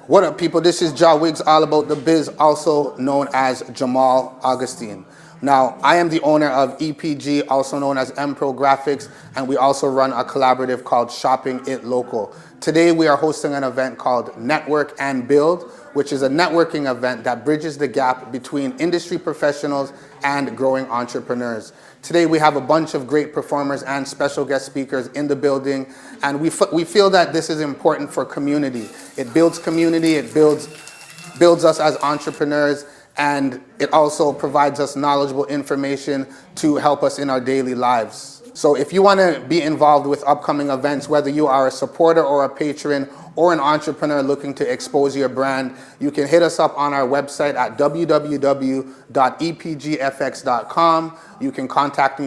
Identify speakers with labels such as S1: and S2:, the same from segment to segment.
S1: What up, people? This is Ja Wiggs, all about the biz, also known as Jamal Augustine. Now, I am the owner of EPG, also known as EmProGraffix, and we also run a collaborative called ShoppingItLocal. Today, we are hosting an event called Network and Build, which is a networking event that bridges the gap between industry professionals and growing entrepreneurs. Today, we have a bunch of great performers and special guest speakers in the building, and we feel that this is important for community. It builds community, it builds us as entrepreneurs, and it also provides us knowledgeable information to help us in our daily lives. So if you want to be involved with upcoming events, whether you are a supporter or a patron or an entrepreneur looking to expose your brand, you can hit us up on our website at www.epgfx.com. You can contact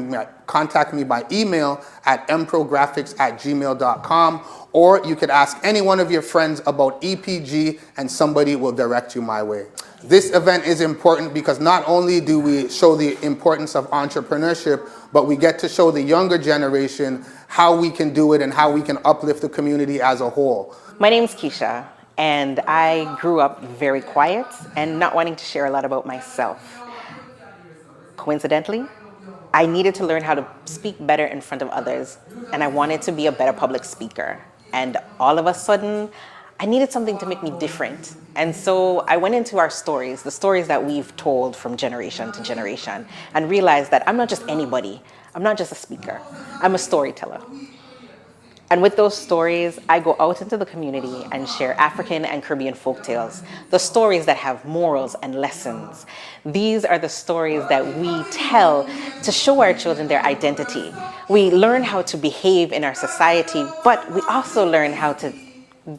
S1: me by email at emprographics@gmail.com, or you could ask any one of your friends about EPG and somebody will direct you my way. This event is important because not only do we show the importance of entrepreneurship, but we get to show the younger generation how we can do it and how we can uplift the community as a whole.
S2: My name's Kesha, and I grew up very quiet and not wanting to share a lot about myself. Coincidentally, I needed to learn how to speak better in front of others, and I wanted to be a better public speaker. And all of a sudden, I needed something to make me different. And so I went into our stories, the stories that we've told from generation to generation, and realized that I'm not just anybody. I'm not just a speaker. I'm a storyteller. And with those stories, I go out into the community and share African and Caribbean folktales, the stories that have morals and lessons. These are the stories that we tell to show our children their identity. We learn how to behave in our society, but we also learn how to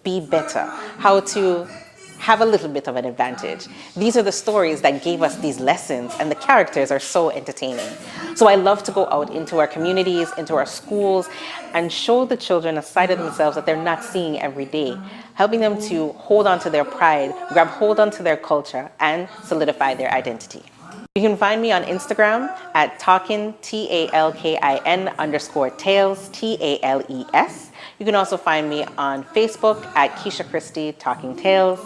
S2: be better, how to have a little bit of an advantage. These are the stories that gave us these lessons, and the characters are so entertaining. So I love to go out into our communities, into our schools, and show the children a side of themselves that they're not seeing every day, helping them to hold on to their pride, grab hold onto their culture, and solidify their identity. You can find me on Instagram at Talkin, TALKIN_tales, TALES. You can also find me on Facebook at Kesha Christie Talking Tales.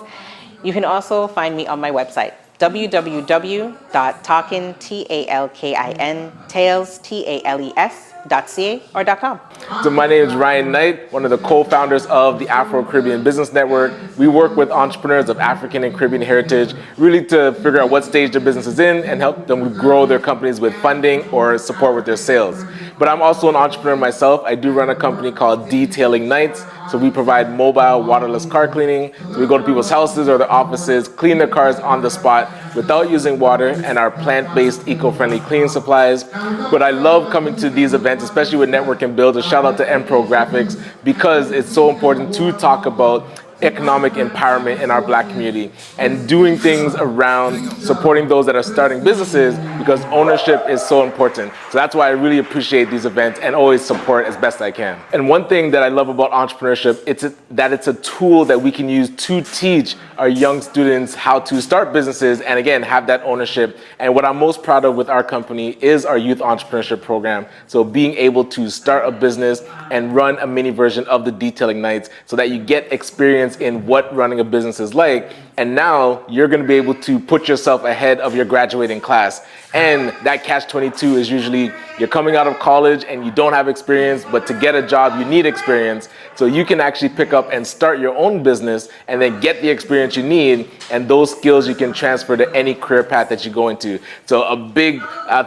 S2: You can also find me on my website, www.talkintales.ca or .com.
S3: So my name is Ryan Knight, one of the co-founders of the Afro-Caribbean Business Network. We work with entrepreneurs of African and Caribbean heritage, really to figure out what stage their business is in and help them grow their companies with funding or support with their sales. But I'm also an entrepreneur myself. I do run a company called Detailing Nights. So we provide mobile waterless car cleaning. So we go to people's houses or their offices, clean their cars on the spot without using water, and our plant-based eco-friendly cleaning supplies. But I love coming to these events, especially with Network and Build. A shout out to EmProGraffix, because it's so important to talk about economic empowerment in our Black community and doing things around supporting those that are starting businesses, because ownership is so important. So that's why I really appreciate these events and always support as best I can. And one thing that I love about entrepreneurship, it's a tool that we can use to teach our young students how to start businesses and again have that ownership. And what I'm most proud of with our company is our youth entrepreneurship program. So being able to start a business and run a mini version of the Detailing Nights so that you get experience in what running a business is like, and now you're going to be able to put yourself ahead of your graduating class. And that catch-22 is usually you're coming out of college and you don't have experience, but to get a job you need experience. So you can actually pick up and start your own business and then get the experience you need, and those skills you can transfer to any career path that you go into. So a big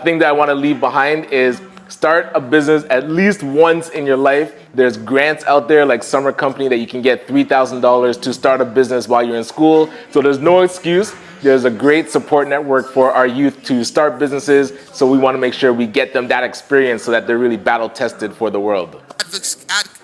S3: thing that I want to leave behind is start a business at least once in your life. There's grants out there like Summer Company that you can get $3,000 to start a business while you're in school. So there's no excuse. There's a great support network for our youth to start businesses. So we want to make sure we get them that experience so that they're really battle tested for the world.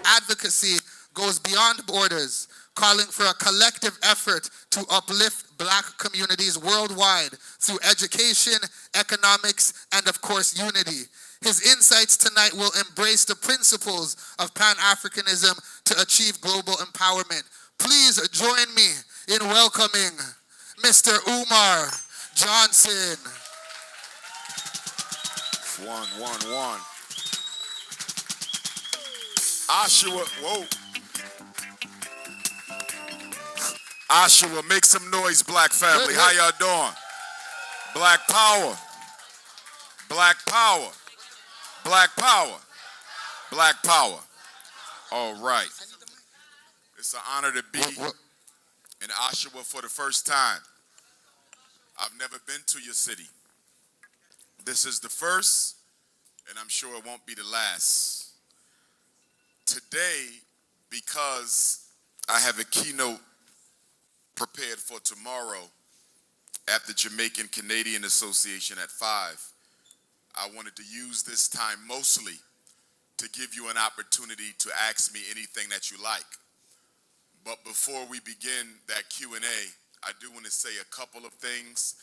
S1: Advocacy goes beyond borders, calling for a collective effort to uplift Black communities worldwide through education, economics, and of course unity. His insights tonight will embrace the principles of Pan-Africanism to achieve global empowerment. Please join me in welcoming Mr. Umar Johnson.
S4: One. Ashua, whoa. Oshawa, make some noise, black family. How y'all doing? Black power. Black power. Black power. Black power. All right. It's an honor to be in Oshawa for the first time. I've never been to your city. This is the first, and I'm sure it won't be the last. Today, because I have a keynote prepared for tomorrow at the Jamaican Canadian Association at 5, I wanted to use this time mostly to give you an opportunity to ask me anything that you like. But before we begin that Q&A, I do want to say a couple of things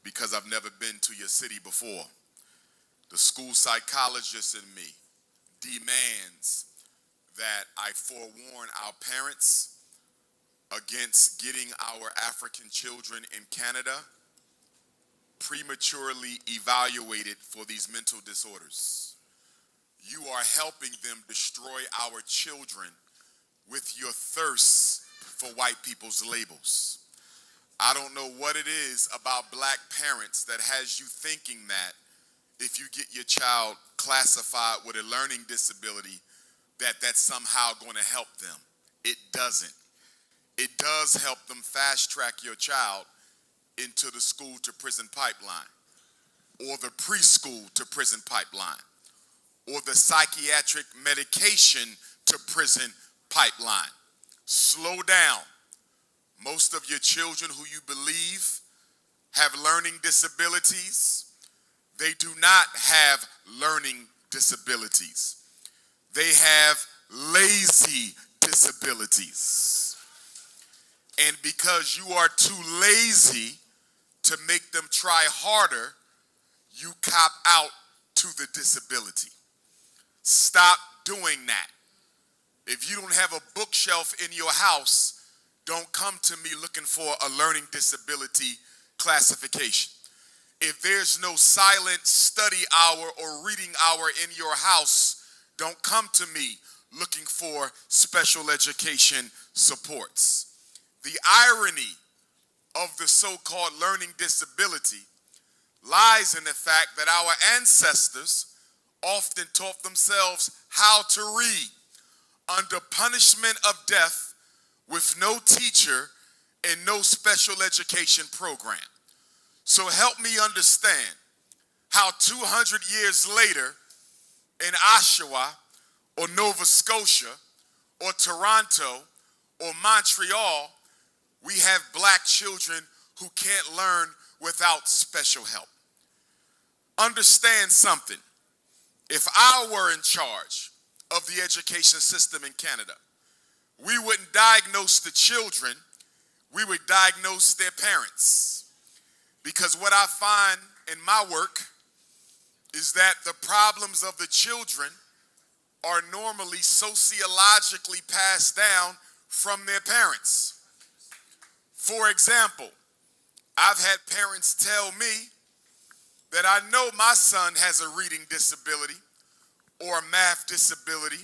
S4: because I've never been to your city before. The school psychologist in me demands that I forewarn our parents against getting our African children in Canada prematurely evaluated for these mental disorders. You are helping them destroy our children with your thirst for white people's labels. I don't know what it is about black parents that has you thinking that if you get your child classified with a learning disability, that's somehow going to help them. It doesn't. It does help them fast track your child into the school to prison pipeline, or the preschool to prison pipeline, or the psychiatric medication to prison pipeline. Slow down. Most of your children who you believe have learning disabilities, they do not have learning disabilities. They have lazy disabilities. And because you are too lazy to make them try harder, you cop out to the disability. Stop doing that. If you don't have a bookshelf in your house, don't come to me looking for a learning disability classification. If there's no silent study hour or reading hour in your house, don't come to me looking for special education supports. The irony of the so-called learning disability lies in the fact that our ancestors often taught themselves how to read under punishment of death with no teacher and no special education program. So help me understand how 200 years later in Oshawa or Nova Scotia or Toronto or Montreal, we have black children who can't learn without special help. Understand something. If I were in charge of the education system in Canada, we wouldn't diagnose the children, we would diagnose their parents. Because what I find in my work is that the problems of the children are normally sociologically passed down from their parents. For example, I've had parents tell me that I know my son has a reading disability or a math disability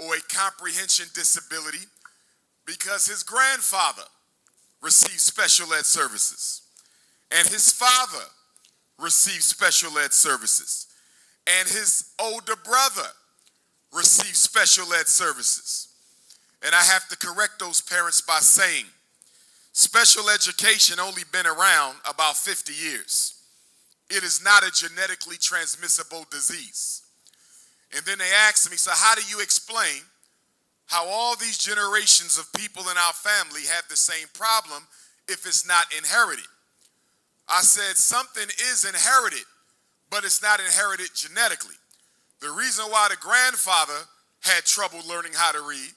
S4: or a comprehension disability because his grandfather received special ed services and his father received special ed services and his older brother received special ed services. And I have to correct those parents by saying special education only been around about 50 years. It is not a genetically transmissible disease. And then they asked me, so how do you explain how all these generations of people in our family have the same problem if it's not inherited? I said something is inherited, but it's not inherited genetically. The reason why the grandfather had trouble learning how to read,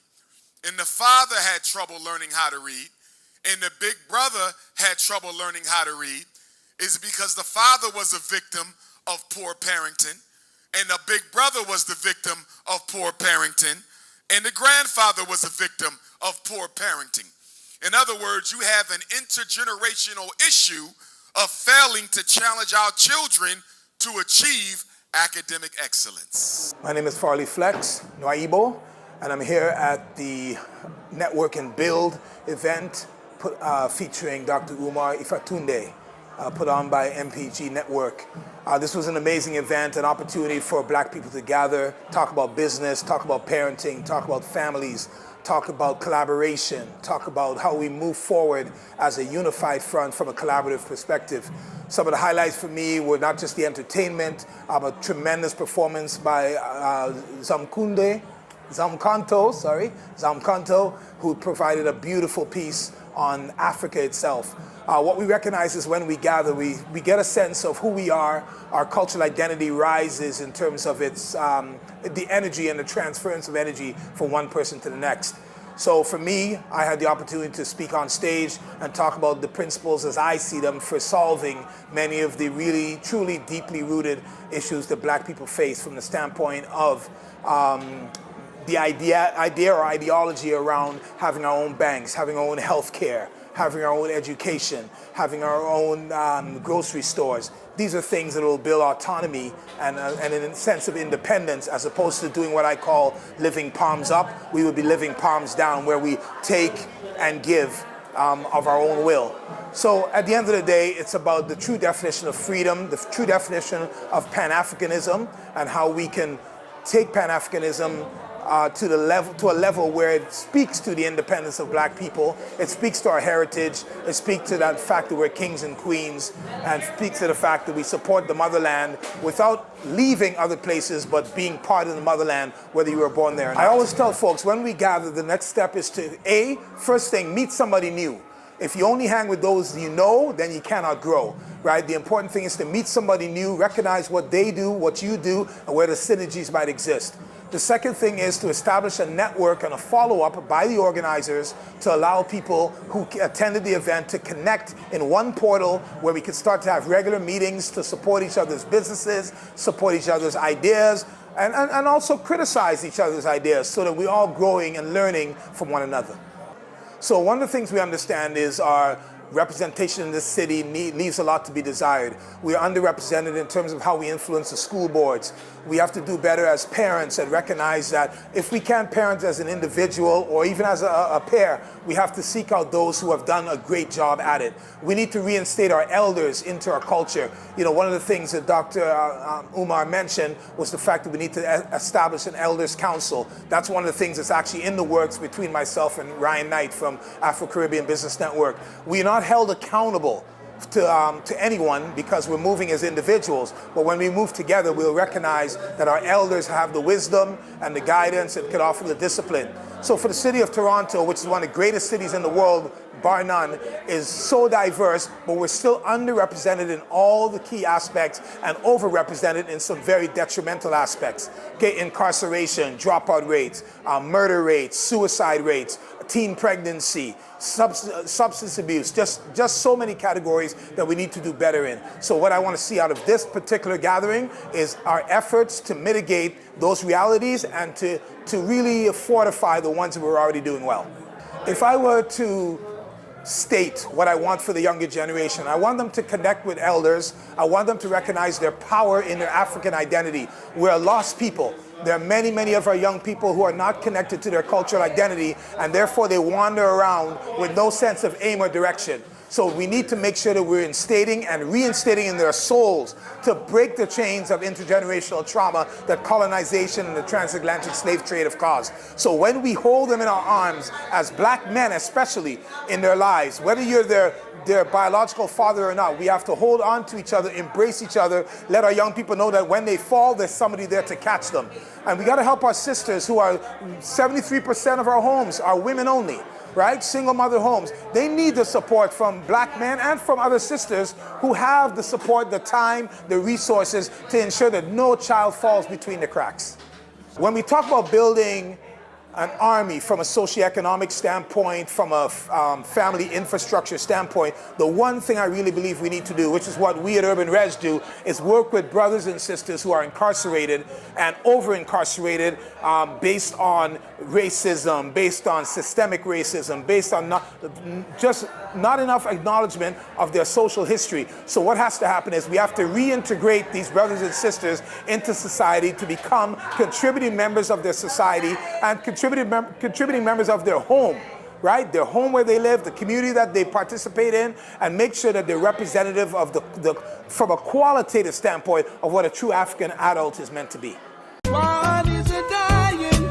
S4: and the father had trouble learning how to read, and the big brother had trouble learning how to read, is because the father was a victim of poor parenting, and the big brother was the victim of poor parenting, and the grandfather was a victim of poor parenting. In other words, you have an intergenerational issue of failing to challenge our children to achieve academic excellence.
S5: My name is Farley Flexnoo, and I'm here at the Network and Build event featuring Dr. Umar Ifatunde, put on by MPG Network. This was an amazing event, an opportunity for black people to gather, talk about business, talk about parenting, talk about families, talk about collaboration, talk about how we move forward as a unified front from a collaborative perspective. Some of the highlights for me were not just the entertainment, but a tremendous performance by Zamkanto, who provided a beautiful piece on Africa itself. What we recognize is when we gather, we get a sense of who we are. Our cultural identity rises in terms of its the energy and the transference of energy from one person to the next. So for me, I had the opportunity to speak on stage and talk about the principles as I see them for solving many of the really, truly deeply rooted issues that black people face from the standpoint of the idea or ideology around having our own banks, having our own health care, having our own education, having our own grocery stores. These are things that will build autonomy and a sense of independence, as opposed to doing what I call living palms up. We would be living palms down, where we take and give of our own will. So at the end of the day, it's about the true definition of freedom, the true definition of Pan-Africanism, and how we can take Pan-Africanism to a level where it speaks to the independence of black people, it speaks to our heritage, it speaks to that fact that we're kings and queens, and speaks to the fact that we support the motherland without leaving other places, but being part of the motherland, whether you were born there or not. I always tell folks, when we gather, the next step is to, first thing, meet somebody new. If you only hang with those you know, then you cannot grow, right? The important thing is to meet somebody new, recognize what they do, what you do, and where the synergies might exist. The second thing is to establish a network and a follow-up by the organizers to allow people who attended the event to connect in one portal where we can start to have regular meetings to support each other's businesses, support each other's ideas, and also criticize each other's ideas, so that we're all growing and learning from one another. So one of the things we understand is our representation in this city leaves a lot to be desired. We are underrepresented in terms of how we influence the school boards. We have to do better as parents and recognize that if we can't parent as an individual or even as a pair, we have to seek out those who have done a great job at it. We need to reinstate our elders into our culture. You know, one of the things that Dr. Umar mentioned was the fact that we need to establish an elders council. That's one of the things that's actually in the works between myself and Ryan Knight from Afro-Caribbean Business Network. We are not held accountable to anyone because we're moving as individuals, but when we move together, we'll recognize that our elders have the wisdom and the guidance and can offer the discipline. So for the city of Toronto, which is one of the greatest cities in the world, bar none, is so diverse, but we're still underrepresented in all the key aspects and overrepresented in some very detrimental aspects. Okay, incarceration, dropout rates, murder rates, suicide rates, teen pregnancy, substance abuse, just so many categories that we need to do better in. So what I want to see out of this particular gathering is our efforts to mitigate those realities and to really fortify the ones that we're already doing well. If I were to state what I want for the younger generation, I want them to connect with elders. I want them to recognize their power in their African identity. We're a lost people. There are many, many of our young people who are not connected to their cultural identity, and therefore they wander around with no sense of aim or direction. So we need to make sure that we're instating and reinstating in their souls to break the chains of intergenerational trauma that colonization and the transatlantic slave trade have caused. So when we hold them in our arms, as black men especially in their lives, whether you're their biological father or not, we have to hold on to each other, embrace each other, let our young people know that when they fall, there's somebody there to catch them. And we got to help our sisters, who are 73% of our homes are women only, right? Single mother homes. They need the support from black men and from other sisters who have the support, the time, the resources to ensure that no child falls between the cracks. When we talk about building an army from a socioeconomic standpoint, from a family infrastructure standpoint, the one thing I really believe we need to do, which is what we at Urban Res do, is work with brothers and sisters who are incarcerated and over-incarcerated based on racism, based on systemic racism, based on not enough acknowledgement of their social history. So what has to happen is we have to reintegrate these brothers and sisters into society to become contributing members of their society and contributing members of their home. right? Their home where they live, the community that they participate in, and make sure that they're representative of from a qualitative standpoint of what a true African adult is meant to be.
S6: One is a dying,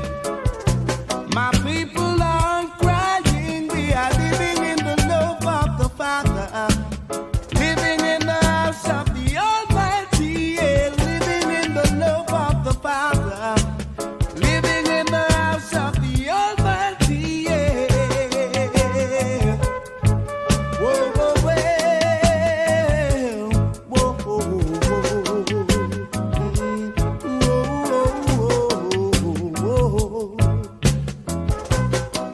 S6: my people are crying, we are living in the love of the Father, living in the house of the Almighty, yeah, living in the love of the Father, living in the house of the Almighty, yeah. Whoa, whoa, whoa, whoa, whoa.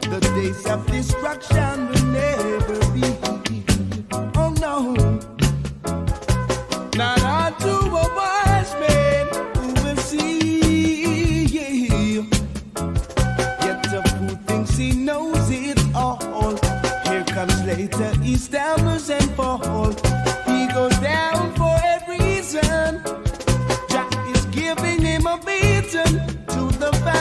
S6: The days of destruction will never be. Oh no, not unto a wise man who will see. Yet the fool thinks he knows it all. Here comes later, he stammers and falls. He goes down for a reason. Jack is giving him a beating to the back.